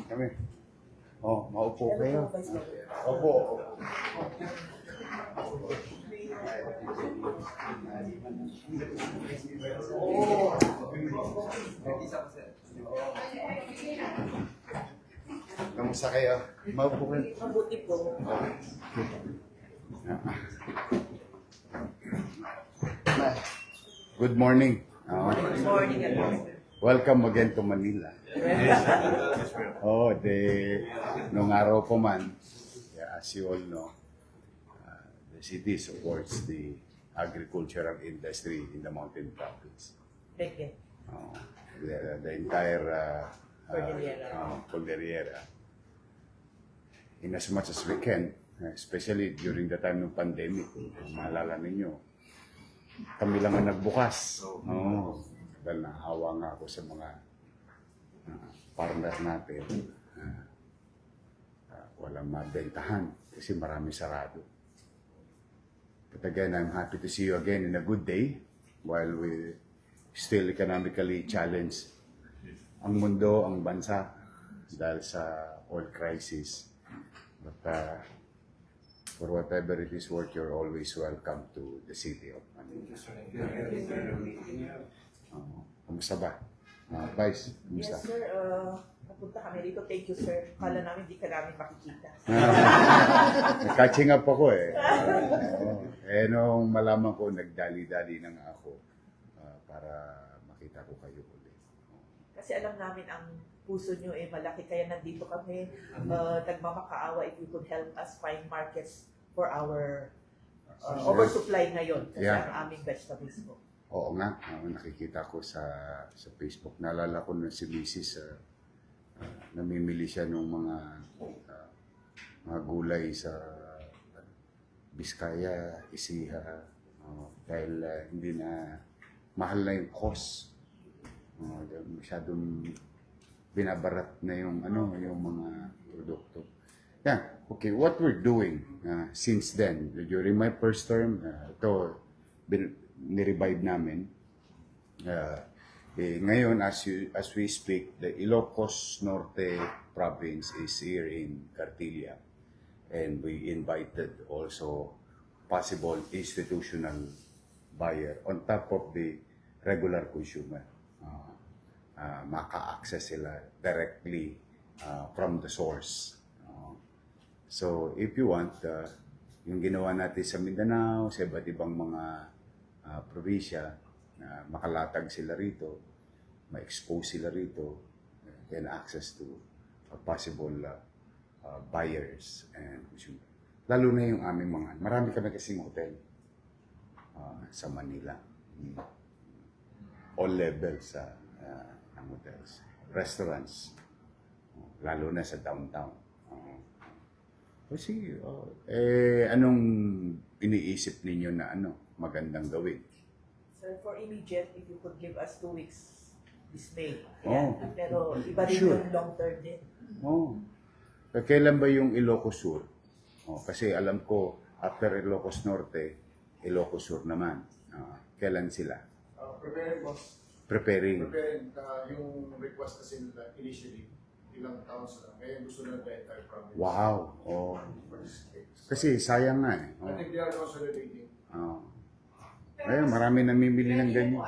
Kami. Oh, maupo kayo. Opo. Kamusta kayo? Maupo kayo. Mabuti po. Good morning. Good morning, Welcome again to Manila. Nung araw po man, as you all know, the city supports the agricultural industry in the Mountain Province. The entire Cordillera. In as much as we can, especially during the time ng pandemic, maalala ninyo, kami lang ang nagbukas. Dahil nahawa nga ako sa mga partner natin. Walang mabentahan kasi marami sarado. But again, I'm happy to see you again in a good day while we still economically challenged ang mundo, ang bansa dahil sa oil crisis. But for whatever it is worth, you're always welcome to the city of Manila. Kamusta ba? Vice, kamusta? Yes, sir. Napunta kami rito. Thank you, sir. Kala namin di ka namin makikita. Catching up ako eh. Nung malaman ko, nagdali-dali na nga ako para makita ko kayo ulit. Kasi alam namin ang puso nyo malaki. Kaya nandito kami. Nagmamakaawa if you could help us find markets for our oversupply ngayon. Kasi ang aming vegetables po. Oo nga, nakikita ko sa Facebook. Naalala ko na si Mrs. Namimili siya ng mga gulay sa Biskaya, Isiha, dahil hindi na mahal na yung cost. Masyadong binabarat na yung mga produkto. Yeah, okay, what we're doing since then, during my first term, ni-revive namin. Ngayon, as we speak, the Ilocos Norte province is here in Cartilla. And we invited also possible institutional buyer on top of the regular consumer. Maka-access sila directly from the source. So if you want, yung ginawa natin sa Mindanao, sa iba't ibang mga probinsya, na makalatag sila rito, ma-expose sila rito, and access to possible buyers and consumers. Lalo na yung aming marami kami kasing hotel sa Manila. All levels ng hotels. Restaurants, lalo na sa downtown. Kasi, anong iniisip ninyo na magandang gawin? Sir, for immediate, if you could give us 2 weeks this May. Pero iba rin Sure. yung long term din. Kailan ba yung Ilocos Sur? Kasi alam ko, after Ilocos Norte, Ilocos Sur naman. Kailan sila? Preparing, boss. Preparing. Yung request kasi nila initially, ilang taon sila. Ngayon gusto nila the entire province. Wow. Kasi sayang nga eh. I think they are consolidating. Ayun, marami namimili ng ganyan.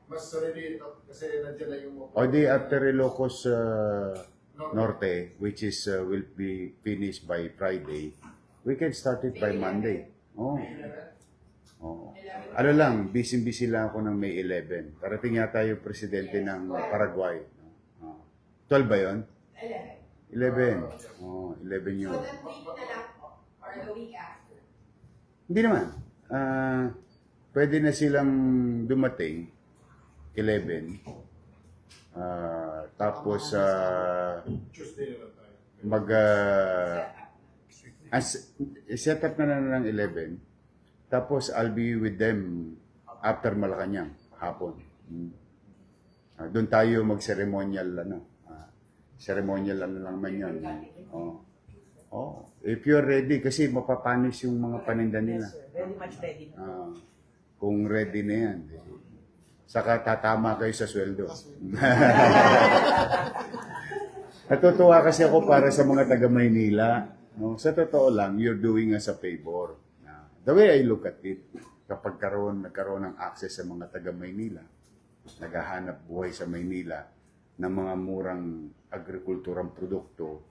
Mas ready ito kasi nandiyan na yung O di after Ilocos Norte, which is will be finished by Friday, we can start it by Monday. Ano lang, busy lang ako ng May 11. Parating yata yung presidente ng Paraguay. 12 ba yun? 11. 11 yun. So that week na lang po, or the week after? Hindi naman. Pwede na silang dumating, 11. Tapos, Tuesday na lang tayo. set up na lang ng 11. Tapos, I'll be with them after Malacanang, hapon. Doon tayo mag-ceremonial, ceremonial lang naman yun. If you're ready, kasi mapapanis yung mga paninda nila. Yes, sir. Very much ready. Kung ready na yan, Saka tatama kayo sa sweldo. Natutuwa kasi ako para sa mga taga Maynila. No? Sa totoo lang, you're doing us a favor. The way I look at it, kapag nagkaroon ng access sa mga taga Maynila, naghahanap buhay sa Maynila ng mga murang agrikulturang produkto,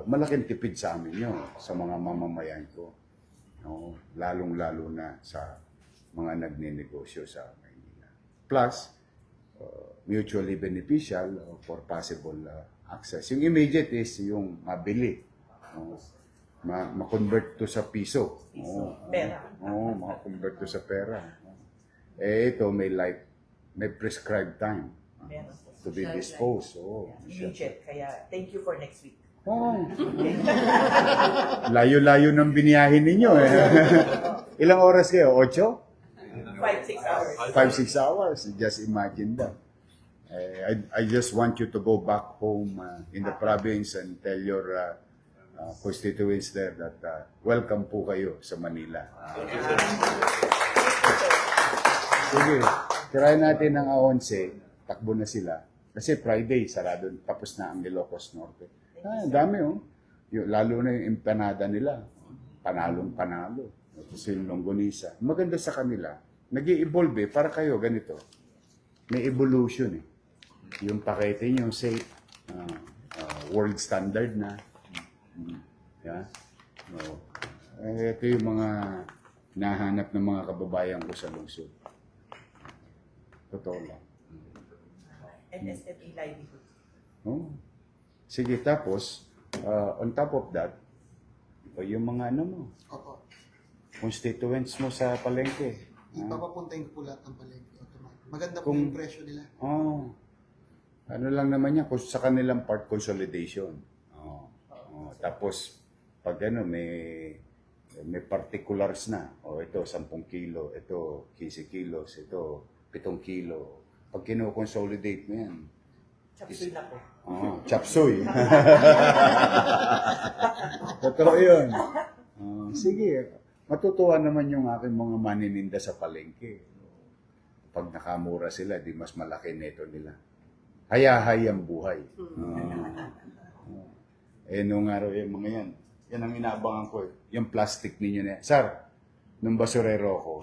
malaking tipid sa amin yun, sa mga mamamayan ko. No? Lalong-lalo na sa mga nagnenegosyo sa Maynila. Plus, mutually beneficial for possible access. Yung immediate is yung mabili. No? Ma-convert to sa piso. Pera. Ma-convert to sa pera. Ito may prescribed time Meron. to be disposed. Immediate. Kaya, thank you for next week. Layo-layo ng biniyahin ninyo eh. Ilang oras kayo? 8? 5-6 hours. 5-6 hours. Just imagine that. I just want you to go back home in the province and tell your constituents there that welcome po kayo sa Manila. Sige, tirahin natin ng 11, takbo na sila. Kasi Friday, sarado, tapos na ang Ilocos Norte. Dami lalo na yung empanada nila. Panalong-panalo. Tapos yung longganisa. Maganda sa kanila. Nag-i-evolve para kayo ganito. May evolution eh. Yung pakete nyo, say, world standard na. Yeah? Ito yung mga nahanap ng mga kababayan ko sa lungsod. Totoo lang. NSME livelihood. Sige, tapos, on top of that, yung mga Opo. constituents mo sa palengke. Ipapapuntahin ko po lahat ng palengke. Automatic. Maganda po Kung- yung presyo nila. Ano lang naman yan, sa kanilang part consolidation. Tapos, pag may particulars na, ito 10 kilo, ito 15 kilos, ito 7 kilo. Pag kino-consolidate mo yan, Chapsuy na po. chapsuy. Totoo yun. Sige, matutuwa naman yung aking mga manininda sa palengke. Pag nakamura sila, di mas malaki neto nila. Hayahay ang buhay. Nung araw yung mga yan. Yan ang inaabangan ko eh. Yung plastic ninyo na yan. Sir, nung basurero ko,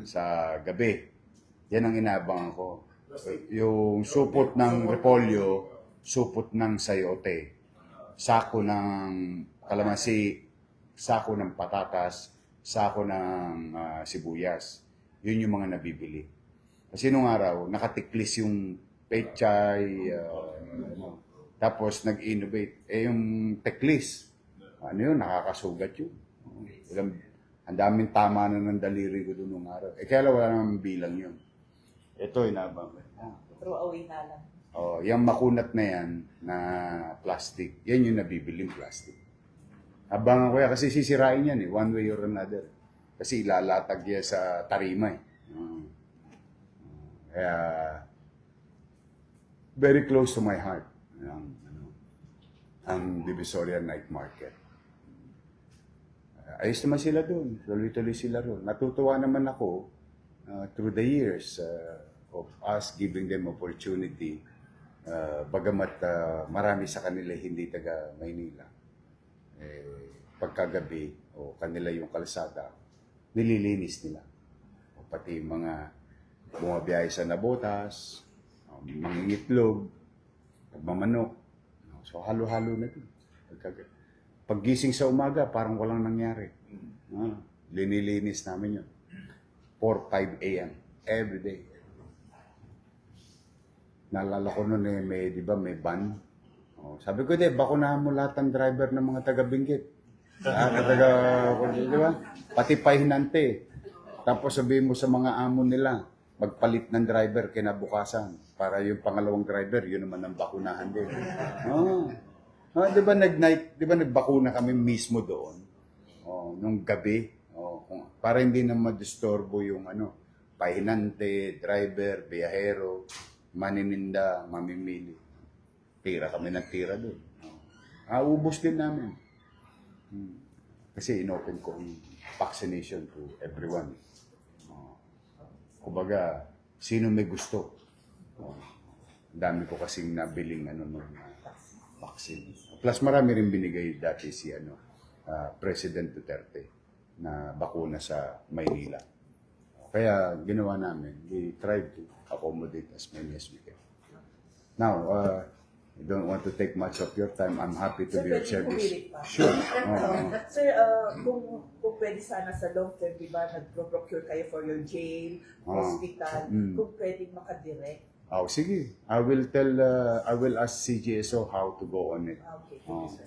sa gabi, yan ang inaabangan ko. Yung supot ng repolyo, supot ng sayote, sako ng kalamansi, sako ng patatas, sako ng sibuyas. Yun yung mga nabibili. Kasi nung araw, nakatiklis yung pechay, tapos nag-innovate. Yung teklis, nakakasugat yun. Ang daming tama na ng daliri ko doon nung araw. Kaya wala namang bilang yun. Ito, inabang. Throw away na lang. Yung makunat na yan, na plastic, yan yung nabibiling plastic. Abangan ko yan kasi sisirain yan one way or another. Kasi ilalatag yan sa tarima Kaya, very close to my heart ang Divisoria Night Market. Ayos naman sila doon. Tuloy-tuloy sila doon. Natutuwa naman ako through the years of us giving them opportunity. Bagamat marami sa kanila hindi taga Maynila. Pagkagabi o kanila yung kalsada, nililinis nila. Pati mga bumabiyahe sa Nabotas, mangingitlog, pagmamanok. So halo-halo na ito. Paggising sa umaga, parang walang nangyari. Linilinis namin yun. 4-5 a.m. every day. Naalala ko noon di ba, may ban. Sabi ko, bakunahan mo lahat ng driver ng mga taga-Benguet. Di ba? Pati pahinante. Tapos sabihin mo sa mga amo nila, magpalit ng driver kinabukasan para yung pangalawang driver, yun naman ang bakunahan din. Di ba nagbakuna kami mismo doon? Nung gabi. Para hindi na madisturbo yung pahinante, driver, biyahero, manininda, mamimili. Tira kami ng tira doon. Ubos din namin. Kasi inopen ko yung vaccination to everyone. Kumbaga, sino may gusto. Oh, ang dami ko kasing nabiling vaccine. Plus marami rin binigay dati si President Duterte na bakuna sa Maynila. Kaya ginawa namin, we tried to accommodate as many as we can. Now, I don't want to take much of your time. I'm happy to Sir, be of pwede service. pumilit pa. Sure. Oh. Sir, kung pwede sana sa long term, di ba, nag-procure kayo for your jail, hospital, kung pwedeng makadirect. Oh, sige. I will ask CGSO how to go on it. Okay, thank Oh. you, sir.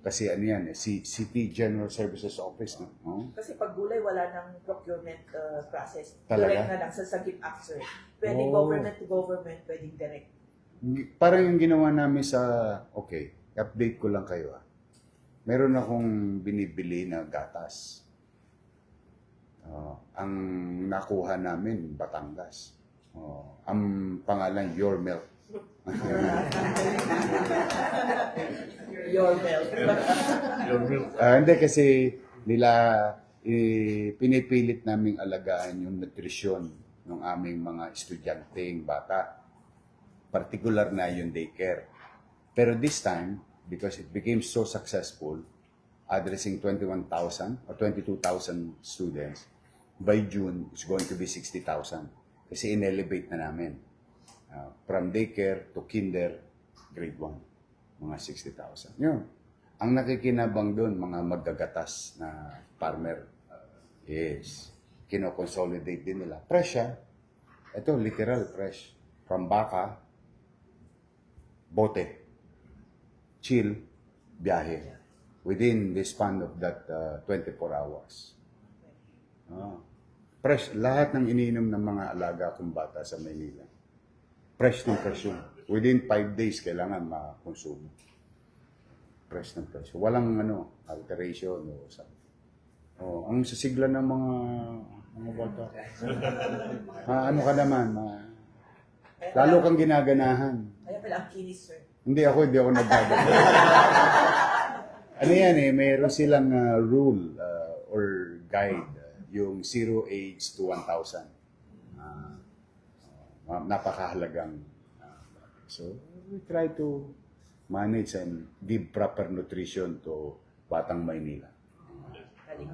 Kasi ano yan, City General Services Office. No? Oh. Kasi pag gulay, wala nang procurement process. Talaga? Direct na lang sa sagip after. Pwedeng Oh. government to government, pwedeng direct. Parang yung ginawa namin sa, okay, update ko lang kayo. Meron akong binibili na gatas. Ang nakuha namin, Batangas. Ang pangalan, Your Milk. Your milk. Hindi kasi nila pinipilit naming alagaan yung nutrisyon ng aming mga estudyanteng bata. Particular na yung daycare. Pero this time, because it became so successful, addressing 21,000 or 22,000 students, by June, it's going to be 60,000. Kasi in-elevate na namin. From daycare to kinder, grade 1, mga 60,000. Yun. Ang nakikinabang doon, mga magagatas na farmer. Yes. Kino-consolidate din nila. Fresh siya. Ito, literal fresh. From baka, bote, chill, biyahe. Within the span of that 24 hours. Fresh. Lahat ng iniinom ng mga alaga kong bata sa Maynila. Fresh ng fresh yun. Within 5 days, kailangan makonsumo. Fresh ng fresh. Walang alteration o something. Ang sasigla ng mga bata. Ano ka naman? Lalo kang ginaganahan. Kaya pala ang kinis, sir. Hindi ako nagdadala. Ano yan mayroon silang rule or guide, yung 0 age to 1,000. Napakahalagang. So, we try to manage and give proper nutrition to Batang Maynila. Galing.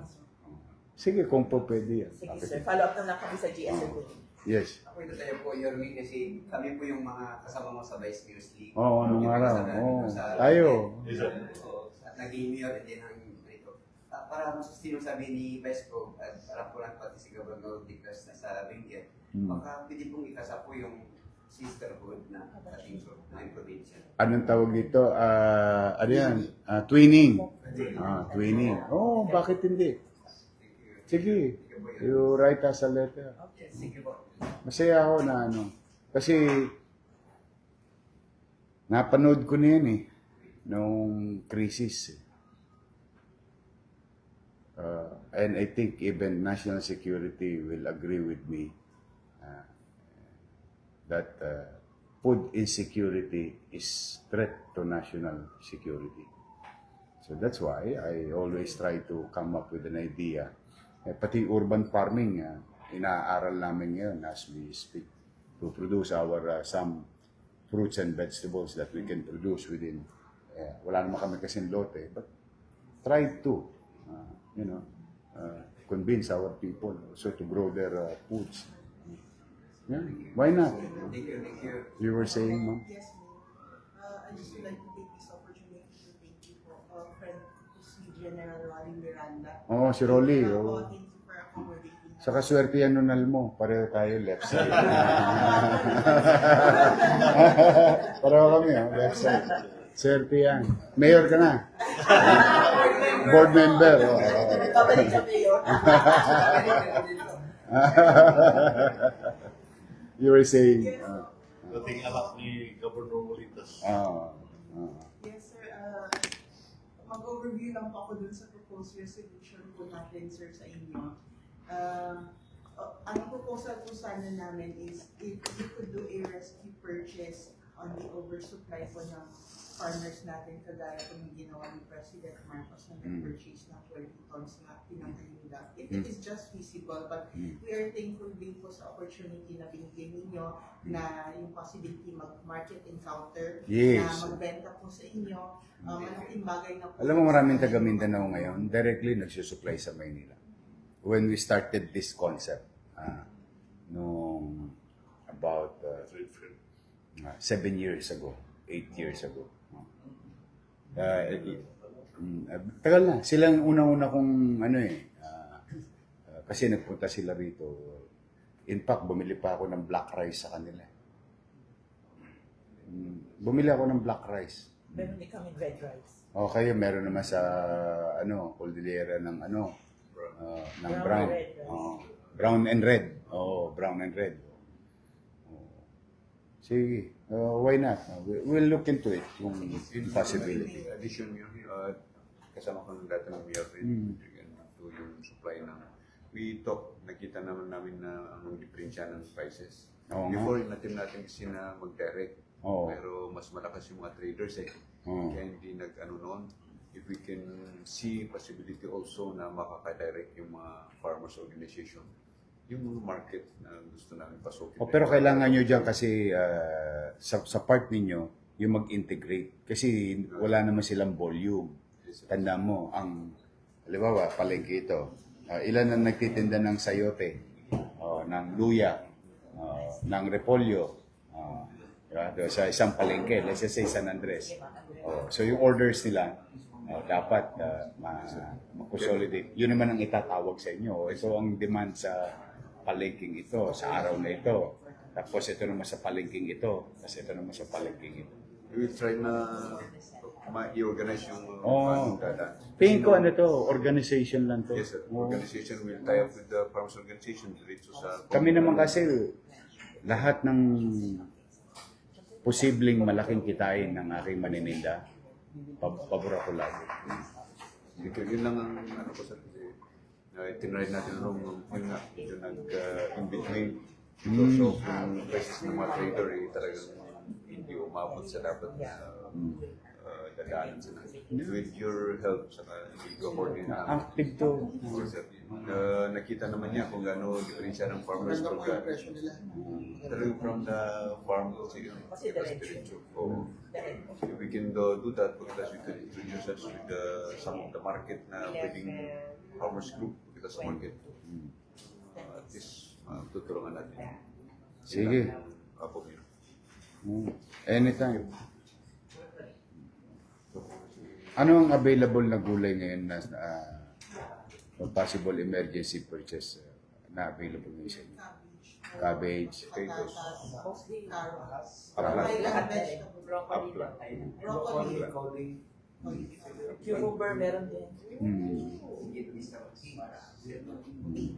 Sige, kung po pwede yan. Sige, Bakit sir. hindi? Follow up na lang kami sa GSM. Yes. Ako ito tayo po, Yormi, kasi kami po yung mga kasama mo sa Vice News League. Oo, anong Yung araw? sa- Oo. sa- Tayo. At naging mayor at din ang ito. Para sino sabi ni Vice Pro, at alam ko lang pati si Governor Dicas na sa Benguet, baka pwede pong ikasa po yung sisterhood na ating probinsya. Anong tawag dito? Ano yan? Twinning. Twinning. Bakit hindi? Sige. You write us a letter. Okay. Sige po. Masaya ako na kasi napanood ko na yan nung crisis. And I think even national security will agree with me that food insecurity is threat to national security. So that's why I always try to come up with an idea. Pati urban farming, inaaral namin ngayon as we speak to produce our some fruits and vegetables that we can produce within. Wala naman kami kasing lote, but try to, convince our people also to grow their foods. Yeah, why not? Thank you, thank you. You were saying, Ma'am? Yes, ma'am. I just would like to take this opportunity to thank you for our friend, si General Rolly Miranda. Si Rolly. Thank you for accommodating us. Saka swerte yan nunal mo. Pareho tayo left side. Pareho kami, left side. Swerte yan. Mayor ka na. Board member. Babalik sa mayor. You were saying. Dating anak ni Governor Molitas. Yes, sir. Mag-overview lang po ako dun sa proposed resolution po natin, sir, sa inyo. Ang proposal po sana namin is if we could do a rescue purchase on the oversupply po ng farmers natin, kagaya po ng ginawa ni President Marcos na nag-purchase ng 20 tons na pinakahinda. If it is just feasible, but we are thankful din po sa opportunity na binigay ninyo na yung possibility mag-market encounter, Yes. na magbenta po sa inyo. Malaking bagay na po. Alam mo, maraming taga Mindanao ngayon, directly nagsusupply sa Maynila. When we started this concept, noong about 7 years ago, 8 years ago. Tagal na. Silang una-una kong kasi nagpunta sila rito. In fact, bumili pa ako ng black rice sa kanila. Bumili ako ng black rice. Meron din kami red rice. O kayo, meron naman sa Cordillera ng ng Brown brown. and red rice. Brown and red. Oh, brown and red. Sige, why not? We'll look into it kung possibility. In addition, kasama ko ng data ng Mayor Rin, to yung supply ng, we talk, nakita naman namin na anong diferensya ng prices. Oo nga. Before, natin kasi na mag-direct, Oo. pero mas malakas yung mga traders Oo. Kaya hindi noon. If we can see possibility also na makaka-direct yung mga farmers organization, yung mga market na gusto namin pasukin. Pero kailangan nyo dyan kasi sa part ninyo, yung mag-integrate. Kasi wala naman silang volume. Tanda mo, halimbawa, palengke ito. Ilan ang nagtitinda ng sayote, ng luya, ng repolyo, sa isang palengke, let's just say San Andres. So yung orders nila, dapat ma-consolidate. Yun naman ang itatawag sa inyo. Ito ang demand sa palengking ito, sa araw na ito. Tapos ito naman sa palengking ito. Tapos ito naman sa palengking ito. We will try na ma-i-organize yung data. Tingin ko to, organization lang to. Yes, sir. Organization will tie up with the farmers organization dito sa... Kami naman kasi, lahat ng posibleng malaking kitain ng aking manininda, pabor ako lagi. Yun lang ang ko sa tinry natin yung nag-in-between. Because of yung prices ng mga trader, talagang hindi umabot sa dapat dadaanan sila. With your help, saka i-coordinate namin. Active to. Nakita naman niya kung gaano diferensya ng farmers Maganda po pagka yung presyo nila. talagang from the farm to Kasi diretso. if we can do that, because we can introduce us with some of the market na pwedeng farmers group kita sa market. At least tutulungan natin. Sige. Apo yun. Anytime. Ano ang available na gulay ngayon na possible emergency purchase na available ngayon sa inyo? Cabbage, potatoes, Mostly, Carrots. Carrots. May lahat ilang na vegetable. Broccoli. Broccoli. Cucumber meron din.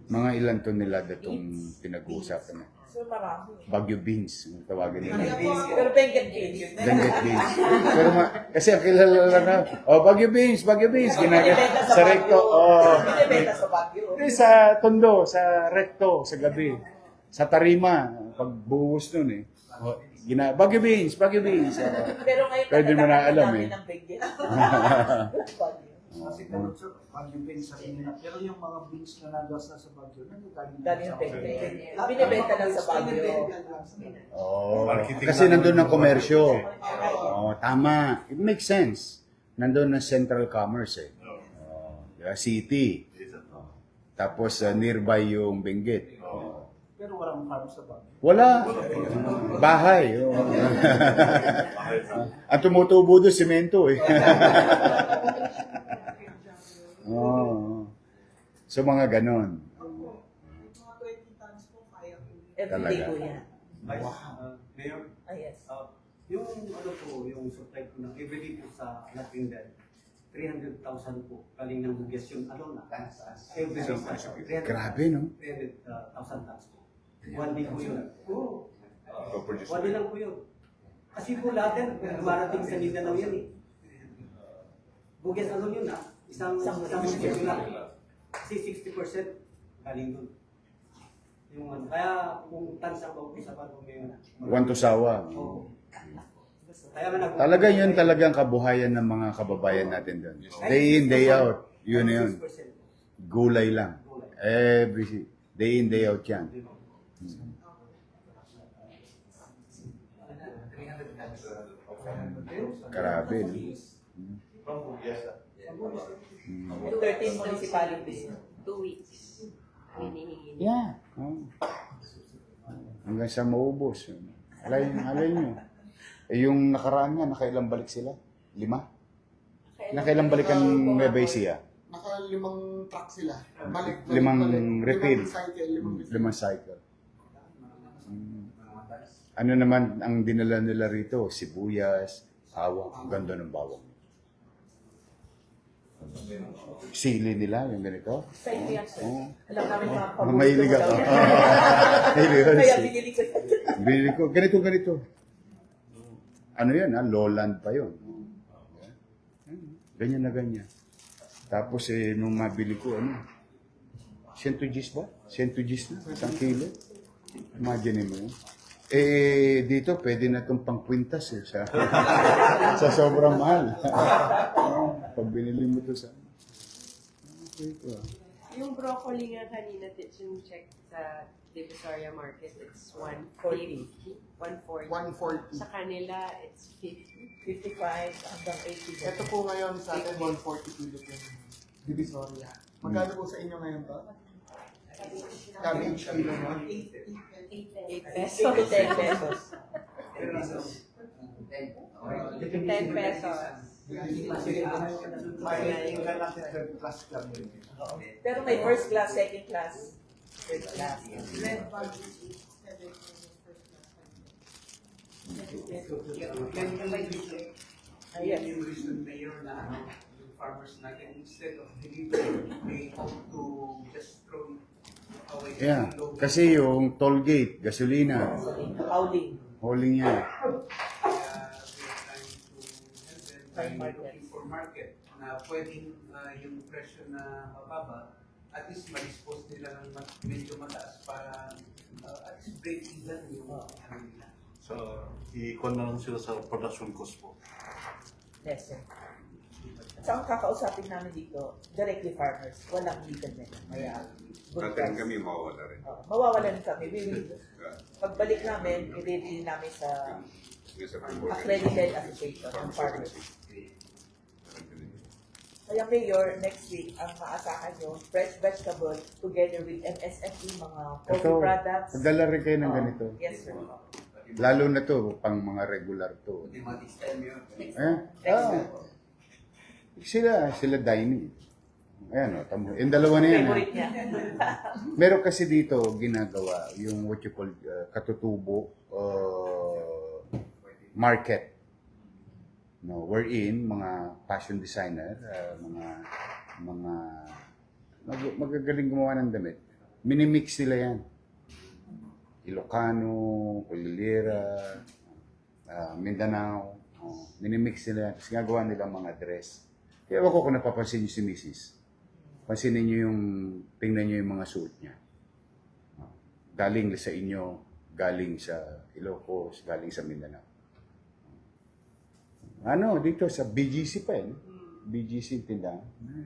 Mga ilan to nila datong pinag-uusapan na? So marami. Bagyo beans, ang tawagin nila. Pero benget beans. Benget beans. Pero kasi ang kilala lang na, Bagyo beans, ginagat sa recto. Binibenta sa Baguio. Sa tondo, sa recto, sa gabi. Sa tarima, pagbuhos nun Bagyo beans. Pero ngayon, Pwede mo na alam, namin ng benget. Kasi ganun sir, Baguio beans sa kanila. Pero yung mga beans na nagasa sa Baguio, Dali yung benget. Binibenta lang sa Baguio. Kasi nandun ang komersyo. Tama. It makes sense. Nandun ang central commerce city. Tapos nearby yung Benguet. Pero walang farm sa Baguio. Wala. Bahay. Ang tumutubo doon, simento So mga ganon. Mga 20 tons po kaya po. Everyday Talaga. po yan. Mayor, Yes. yung yung supply ko ng everyday po sa Latindan, 300,000 po. Kaling ng bugyas yung na. Everyday sa 300,000 Grabe, no? 300,000 tons po. One day po yun. Produce. One day lang po yun. Kasi po lahat yan, dumarating sa Mindanao yan Bugyas yun Isang bugyas yun Kasi 60% galing dun. Kaya kung tans ang pag-usapan ko ngayon. One to sawa. Oo. Kaya nga nag- Talaga yun talagang kabuhayan ng mga kababayan natin doon. Day in, day out. Yun na yun. 6%. Gulay lang. Every day in, day out yan. Grabe, no? From Bugyasa. Yung 13 municipalities. 2 weeks. Hinihingi. Yeah. Oh. Hanggang sa maubos. Alay nyo. Eh, yung nakaraan nga, nakailang balik sila? 5? Nakailang balik ang Nueva Ecija? Naka-5 truck sila. Balik. Limang refill. 5 cycle. 5 refill. 5 cycle. Ano naman ang dinala nila rito? Sibuyas, bawang. Ang ganda ng bawang. Sili nila, yung ganito. Sa inyo yan, sir. Oo. Alam namin mga Mahilig ako. Mahilig ako. Kaya binili ko. Binili ko. Ganito. Ano yan, ha? Lowland pa yun. Ganyan na ganyan. Tapos, nung mabili ko, 100 Gs ba? 100 Gs na, 1 kilo. Imagine mo yun. Dito, pwede na itong pang-kwintas sa sobrang mahal. Pag binili mo ito sa... Okay ito, Yung broccoli nga kanina, yung check sa Divisoria Market, it's 140. 140. 140. Sa kanila, it's 50. 55 hanggang 80. Ito po ngayon sa atin 140 kilo yung Divisoria. Magkano po sa inyo ngayon to? Cabbage kilo mo? 8 pesos. pesos. 10 pesos. 10 pesos. Pero may first class, second class. Third class. Red bag is 7 first class. Ayan. Yung reason, Mayor, na yung farmers natin, instead of delivering, they hope to just throw away. Yeah. Kasi yung toll gate, gasolina, Howling. hauling yan. Kaya we are trying to help them by looking for market na pwedeng yung presyo na mababa, at least ma-dispose nila ng medyo mataas para at least break even yung ano nila. So, i-con na lang sila sa production cost po. Yes, sir. At saka kakausapin namin dito, directly farmers. Walang middlemen. Kaya, good Natin price. kami mawawala rin. Mawawalan kami. We will, pagbalik namin, i-review namin sa accredited association ng farmers. Kaya Mayor, next week, ang maasahan nyo, fresh vegetable together with MSFE, mga coffee Ito, products. magdala rin kayo ng ganito. Yes, sir. Lalo na to, pang mga regular to. Automatic style mo yun. Sila dining. Ayan o, tamo. Yung dalawa na yan. Favorite niya. Meron kasi dito ginagawa yung what you call katutubo market. No, wherein mga fashion designer, magagaling gumawa ng damit. Minimix sila yan. Ilocano, Cordillera, Mindanao. Minimix nila yan. Tapos gagawa nila mga dress. Kaya ako kung napapansin niyo si Mrs. Pansinin niyo tingnan niyo yung mga suit niya. Galing sa inyo, galing sa Ilocos, galing sa Mindanao. Dito sa BGC pa BGC tindahan.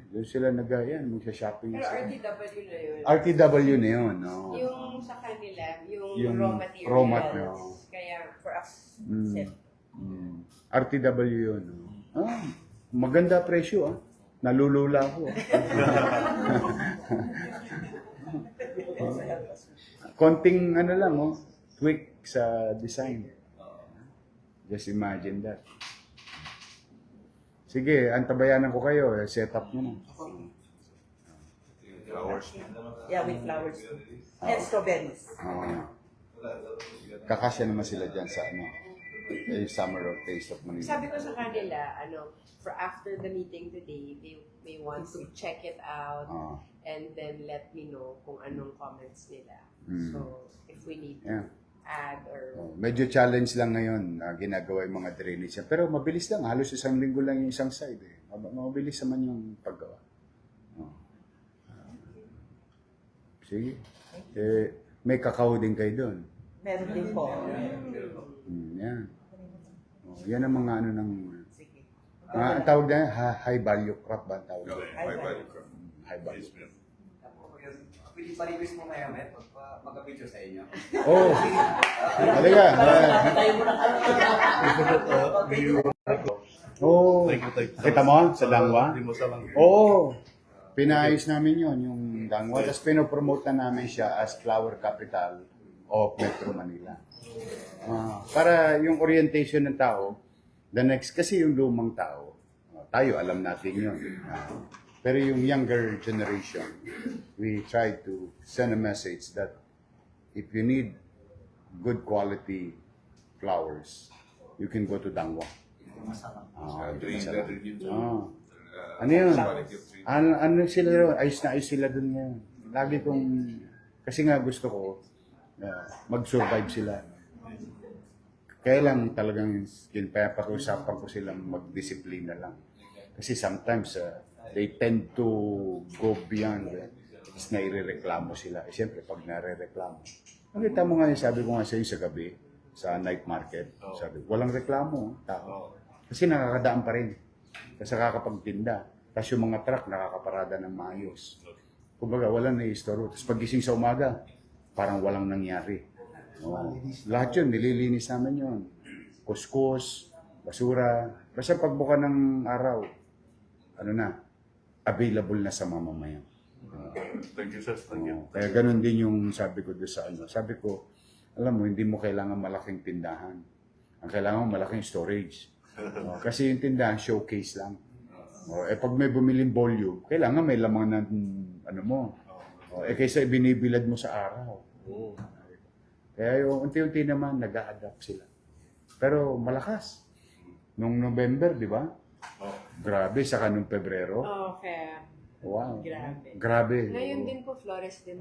Doon sila nag-ayan, magsa-shopping. Pero RTW na yun. RTW na yun, no? Yung sa kanila, yung Yung raw materials. raw material. Kaya, For us, Mm. RTW yun. No? Maganda presyo, Nalulula ako. Konting lang, tweak sa design. Just imagine that. Sige, antabayanan ko kayo. Set up nyo na. Flowers. yeah, with flowers. And strawberries. Kakasya naman sila dyan sa summer of taste of Manila. sabi ko sa kanila, for after the meeting today, they want to check it out and then let me know kung anong comments nila. So, if we need to add or... Medyo challenge lang ngayon na ginagawa yung mga drainage. Pero mabilis lang. Halos 1 linggo lang yung isang side. Mabilis naman yung paggawa. Sige. May kakao din kayo doon. Meron din po. Yan. Yan ang mga ano ng... Sige. ang tawag na high value crop ba ang tawag? High value crop. High value. Pwede pa-request mo maya mag-video sa inyo. Oh! Halika! Oh! Kita mo sa Dangwa? Hindi mo sa lang. Oo! Pinayos namin yon yung Dangwa. Tapos pinopromote na namin siya as flower capital of Metro Manila. Para yung orientation ng tao, the next, kasi yung lumang tao, tayo alam natin yun. Pero yung younger generation, we try to send a message that if you need good quality flowers, you can go to Dangwa. Ano yun? Ano sila rin? Ayos na ayos sila dun ngayon. Lagi kong, kasi nga gusto ko, mag-survive sila. Kaya lang talagang pinapakiusapan ko silang magdisiplina lang. Kasi sometimes they tend to go beyond. Tapos nairereklamo sila. Siyempre, pag nare-reklamo. Nakita mo nga yung sabi ko nga sa iyo sa gabi, sa night market. Sabi, walang reklamo, tao. Kasi nakakadaan pa rin. Kasi nakakapagtinda. Tapos yung mga truck nakakaparada ng maayos. Kumbaga, walang naistoro. Tapos pagising sa umaga, parang walang nangyari. Lahat yun, nililinis namin yun. Kuskus, basura. Basta pagbuka ng araw, ano na, available na sa mamamayan. Thank you, sir. Thank you. Kaya ganun din yung sabi ko doon sa ano. Sabi ko, alam mo, hindi mo kailangan malaking tindahan. Ang kailangan mo malaking storage. Kasi yung tindahan, showcase lang. Pag may bumiling volume, kailangan may lamang ng ano mo. Kaysa binibilad mo sa araw. Kaya yung unti-unti naman, nag-a-adapt sila. Pero malakas. Nung November, di ba? Grabe, saka nung Pebrero. Okay. Wow. Grabe. Grabe. Ngayon din po, Flores din.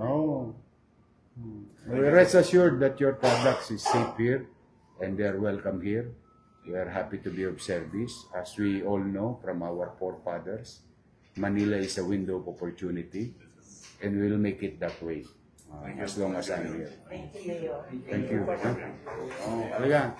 Rest assured that your products is safe here and they are welcome here. We are happy to be of service. As we all know from our forefathers, Manila is a window of opportunity and we'll make it that way as long as I'm here. Thank you, Leo. Thank you. Halika.